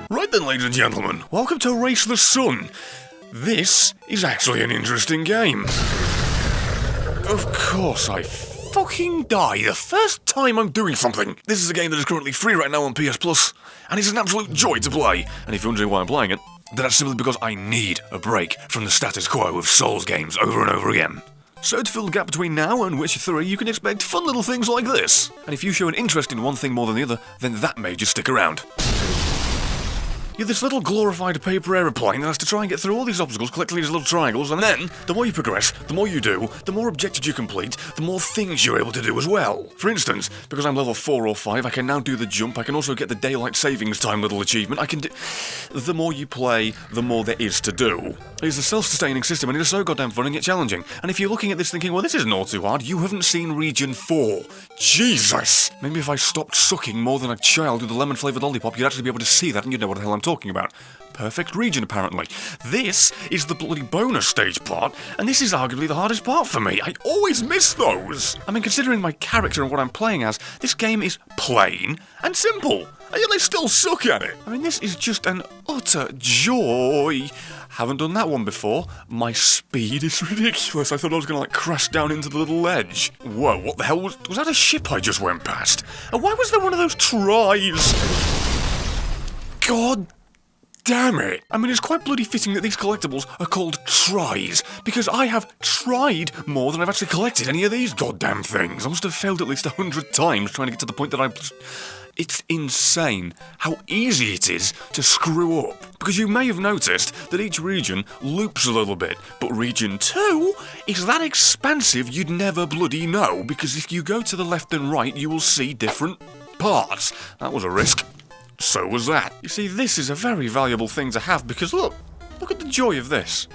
Right then, ladies and gentlemen, welcome to Race the Sun. This is actually an interesting game. Of course I fucking die the first time I'm doing something. This is a game that is currently free right now on PS Plus, and it's an absolute joy to play. And if you're wondering why I'm playing it, then that's simply because I need a break from the status quo of Souls games over and over again. So to fill the gap between now and Witcher 3, you can expect fun little things like this. And if you show an interest in one thing more than the other, then that may just stick around. You're this little glorified paper aeroplane that has to try and get through all these obstacles, collecting these little triangles, and then, the more you progress, the more you do, the more objectives you complete, the more things you're able to do as well. For instance, because I'm level 4 or 5, I can now do the jump, I can also get the daylight savings time little achievement, I can do... The more you play, the more there is to do. It's a self-sustaining system, and it is so goddamn fun and yet challenging. And if you're looking at this thinking, well, this isn't all too hard, you haven't seen Region 4. Jesus! Maybe if I stopped sucking more than a child with a lemon-flavoured lollipop, you'd actually be able to see that and you'd know what the hell I'm talking about. Perfect region, apparently. This is the bloody bonus stage part, and this is arguably the hardest part for me. I always miss those. I mean, considering my character and what I'm playing as, this game is plain and simple, and yet I still suck at it. I mean, this is just an utter joy. Haven't done that one before. My speed is ridiculous. I thought I was gonna, crash down into the little ledge. Whoa, what the hell was that a ship I just went past? And why was there one of those tries? God damn it! I mean, it's quite bloody fitting that these collectibles are called tries, because I have tried more than I've actually collected any of these goddamn things. I must have failed at least 100 times trying to get to the point that It's insane how easy it is to screw up. Because you may have noticed that each region loops a little bit, but Region 2 is that expansive you'd never bloody know, because if you go to the left and right, you will see different parts. That was a risk. So was that. You see, this is a very valuable thing to have because look at the joy of this.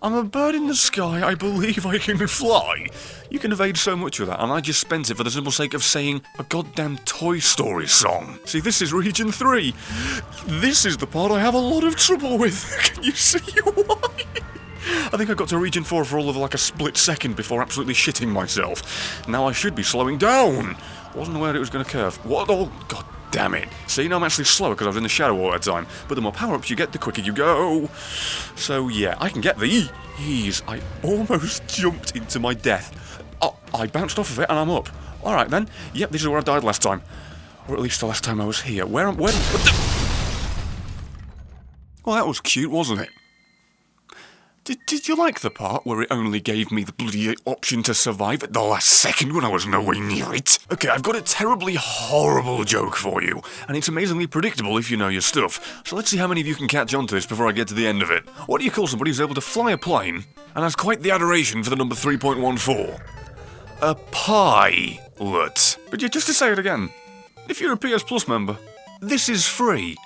I'm a bird in the sky, I believe I can fly. You can evade so much with that, and I just spent it for the simple sake of saying a goddamn Toy Story song. See, this is Region 3. This is the part I have a lot of trouble with. Can you see why? I think I got to Region 4 for all of a split second before absolutely shitting myself. Now I should be slowing down. Wasn't aware it was going to curve. What? Oh, god damn it. See, now I'm actually slower because I was in the shadow all that time. But the more power-ups you get, the quicker you go. So yeah, I can get these. I almost jumped into my death. Oh, I bounced off of it and I'm up. Alright then. Yep, this is where I died last time. Or at least the last time I was here. Well, that was cute, wasn't it? Did you like the part where it only gave me the bloody option to survive at the last second when I was nowhere near it? Okay, I've got a terribly horrible joke for you, and it's amazingly predictable if you know your stuff. So let's see how many of you can catch on to this before I get to the end of it. What do you call somebody who's able to fly a plane and has quite the adoration for the number 3.14? A pilot. But yeah, just to say it again, if you're a PS Plus member, this is free.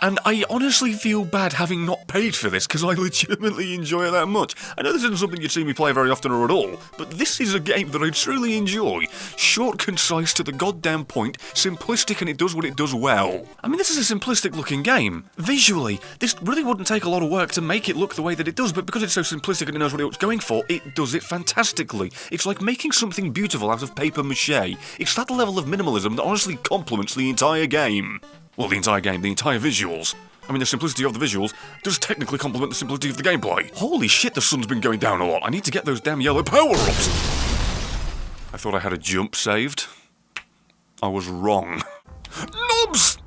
And I honestly feel bad having not paid for this, because I legitimately enjoy it that much. I know this isn't something you'd see me play very often or at all, but this is a game that I truly enjoy. Short, concise, to the goddamn point, simplistic, and it does what it does well. I mean, this is a simplistic looking game. Visually, this really wouldn't take a lot of work to make it look the way that it does, but because it's so simplistic and it knows what it's going for, it does it fantastically. It's like making something beautiful out of paper mache. It's that level of minimalism that honestly complements the entire game. Well, the entire game, the entire visuals. I mean, the simplicity of the visuals does technically complement the simplicity of the gameplay. Holy shit, the sun's been going down a lot. I need to get those damn yellow power-ups. I thought I had a jump saved. I was wrong. Nubs!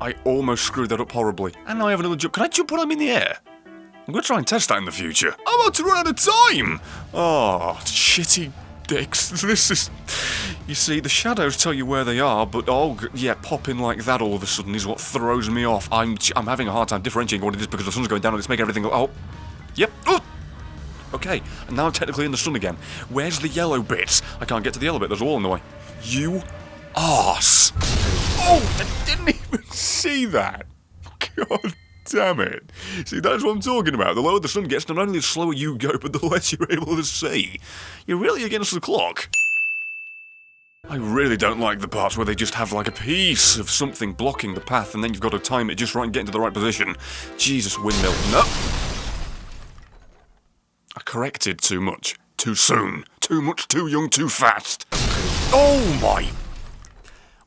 I almost screwed that up horribly. And now I have another jump. Can I jump when I'm in the air? I'm going to try and test that in the future. I'm about to run out of time! Oh, shitty dicks. This is... You see, the shadows tell you where they are, but yeah, popping like that all of a sudden is what throws me off. I'm having a hard time differentiating what it is because the sun's going down and it's making everything go, oh, yep, oh! Okay, and now I'm technically in the sun again. Where's the yellow bits? I can't get to the yellow bit, there's a wall in the way. You arse! Oh, I didn't even see that! God damn it. See, that's what I'm talking about. The lower the sun gets, not only the slower you go, but the less you're able to see. You're really against the clock. I really don't like the parts where they just have a piece of something blocking the path and then you've got to time it just right and get into the right position. Jesus, windmill. No! I corrected too much. Too soon. Too much, too young, too fast. Oh my...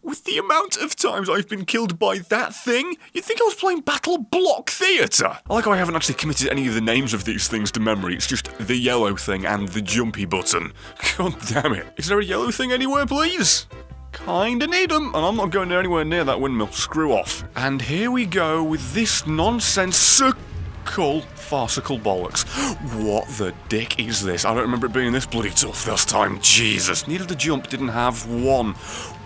With the amount of times I've been killed by that thing, you'd think I was playing Battle Block Theatre. I like how I haven't actually committed any of the names of these things to memory. It's just the yellow thing and the jumpy button. God damn it. Is there a yellow thing anywhere, please? Kinda need them, and I'm not going anywhere near that windmill. Screw off. And here we go with this nonsensical farcical bollocks. What the dick is this? I don't remember it being this bloody tough this time. Jesus. Needed to jump, didn't have one.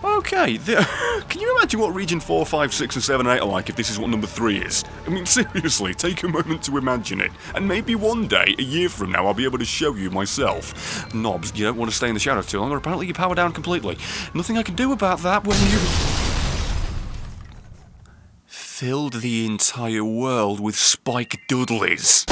Okay, can you imagine what Region 4, 5, 6, and 7, 8 are like if this is what number 3 is? I mean, seriously, take a moment to imagine it. And maybe one day, a year from now, I'll be able to show you myself. Knobs, you don't want to stay in the shadows too long, or apparently you power down completely. Nothing I can do about that when you filled the entire world with Spike Dudleys.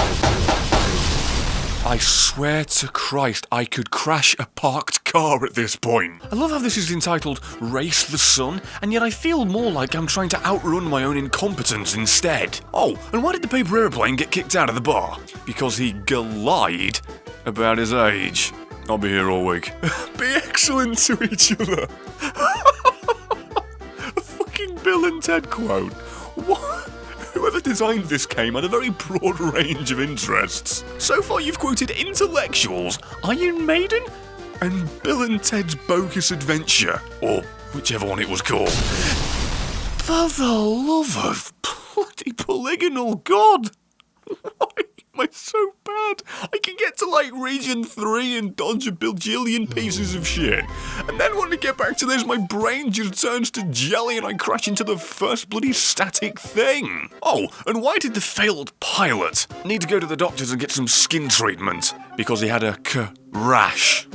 I swear to Christ, I could crash a parked car at this point. I love how this is entitled Race the Sun, and yet I feel more like I'm trying to outrun my own incompetence instead. Oh, and why did the paper airplane get kicked out of the bar? Because he lied about his age. I'll be here all week. Be excellent to each other. A fucking Bill and Ted quote. What? Whoever designed this game had a very broad range of interests. So far you've quoted intellectuals, Iron Maiden, and Bill and Ted's Bogus Adventure, or whichever one it was called. For the love of bloody polygonal god! Why am I so bad? I can get to like Region 3 and dodge a bajillion pieces of shit. And then when I get back to this, my brain just turns to jelly and I crash into the first bloody static thing. Oh, and why did the failed pilot need to go to the doctors and get some skin treatment? Because he had a rash.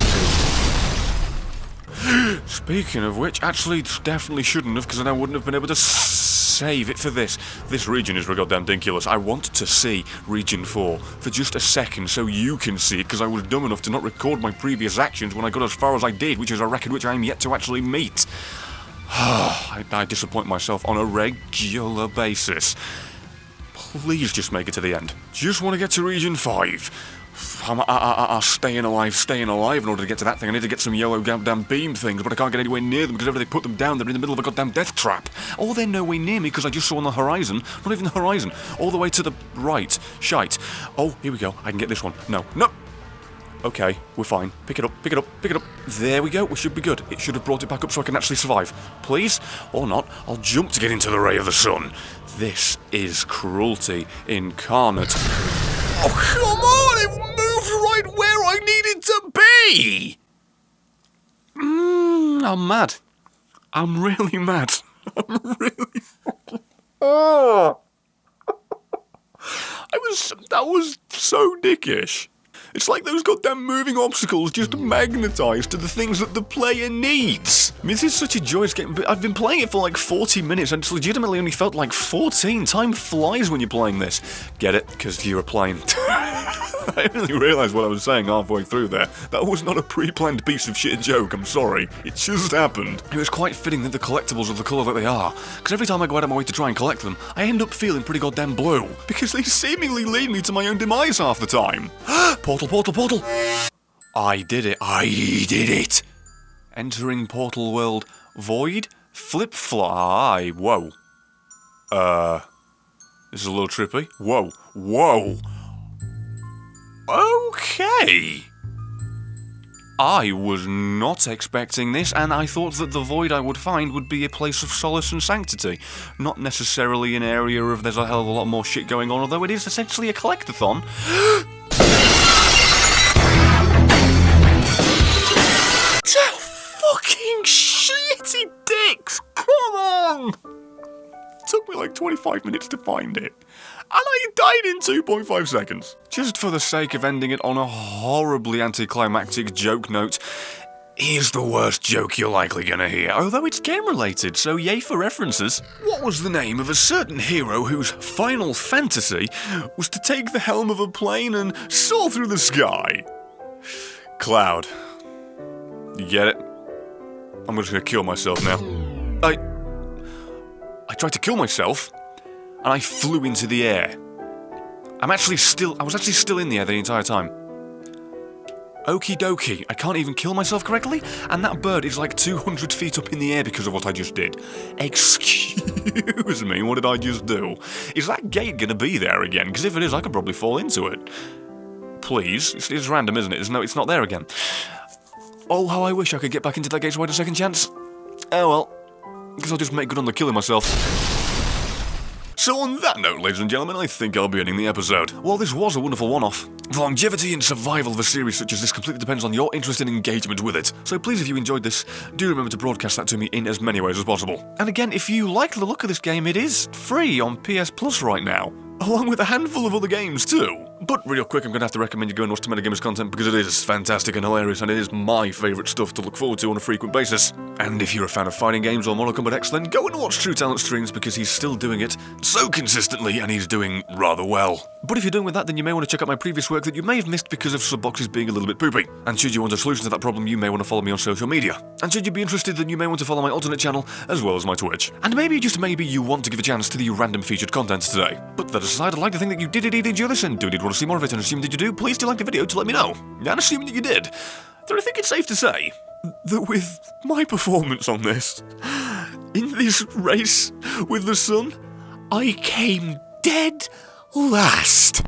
Speaking of which, actually definitely shouldn't have, because then I wouldn't have been able to save it for this. This region is goddamn dinkulous. I want to see Region 4 for just a second so you can see it, because I was dumb enough to not record my previous actions when I got as far as I did, which is a record which I am yet to actually meet. I disappoint myself on a regular basis. Please just make it to the end. Just want to get to Region 5. I'm staying alive. In order to get to that thing, I need to get some yellow goddamn beam things, but I can't get anywhere near them because whenever they put them down, they're in the middle of a goddamn death trap. Or they're nowhere near me because I just saw on the horizon, not even the horizon, all the way to the right. Shite. Oh, here we go. I can get this one. No. Okay, we're fine. Pick it up. There we go. We should be good. It should have brought it back up so I can actually survive. Please? Or not. I'll jump to get into the ray of the sun. This is cruelty incarnate. Oh, come on! It moved right where I needed to be! I'm mad. I'm really mad. I'm really fucking... Oh! That was so dickish. It's like those goddamn moving obstacles just magnetised to the things that the player needs. I mean, this is such a joyous game. I've been playing it for like 40 minutes and it's legitimately only felt like 14. Time flies when you're playing this. Get it? Because you're playing. I only realised what I was saying halfway through there. That was not a pre-planned piece of shit joke, I'm sorry. It just happened. It was quite fitting that the collectibles are the colour that they are, because every time I go out of my way to try and collect them, I end up feeling pretty goddamn blue, because they seemingly lead me to my own demise half the time. Portal. I did it. Entering portal world void, flip-fly, whoa. This is a little trippy. Whoa. Okay. I was not expecting this, and I thought that the void I would find would be a place of solace and sanctity. Not necessarily an area of there's a hell of a lot more shit going on, although it is essentially a collectathon. Fucking shitty dicks! Come on! Took me like 25 minutes to find it. And I died in 2.5 seconds. Just for the sake of ending it on a horribly anticlimactic joke note, here's the worst joke you're likely gonna hear, although it's game-related, so yay for references. What was the name of a certain hero whose final fantasy was to take the helm of a plane and soar through the sky? Cloud. You get it? I'm just gonna kill myself now. I tried to kill myself, and I flew into the air. I was actually still in the air the entire time. Okie dokie, I can't even kill myself correctly, and that bird is like 200 feet up in the air because of what I just did. Excuse me, what did I just do? Is that gate gonna be there again? Because if it is, I could probably fall into it. Please, it's random, isn't it? It's not there again. Oh, how I wish I could get back into that gate so I had a second chance. Oh well, because I'll just make good on the killing myself. So on that note, ladies and gentlemen, I think I'll be ending the episode. While this was a wonderful one-off, the longevity and survival of a series such as this completely depends on your interest and engagement with it. So please, if you enjoyed this, do remember to broadcast that to me in as many ways as possible. And again, if you like the look of this game, it is free on PS Plus right now, along with a handful of other games too. But real quick, I'm going to have to recommend you go and watch the Metagamers content because it is fantastic and hilarious, and it is my favourite stuff to look forward to on a frequent basis. And if you're a fan of fighting games or Mortal Kombat X, then go and watch True Talent streams because he's still doing it so consistently and he's doing rather well. But if you're done with that, then you may want to check out my previous work that you may have missed because of subboxes being a little bit poopy. And should you want a solution to that problem, you may want to follow me on social media. And should you be interested, then you may want to follow my alternate channel as well as my Twitch. And maybe, just maybe, you want to give a chance to the random featured content today. But that aside, I'd like to think that you did indeed enjoy this and do indeed want to see more of it, and assuming that you do, please do like the video to let me know. And assuming that you did, then I think it's safe to say that with my performance on this, in this race with the sun, I came dead last.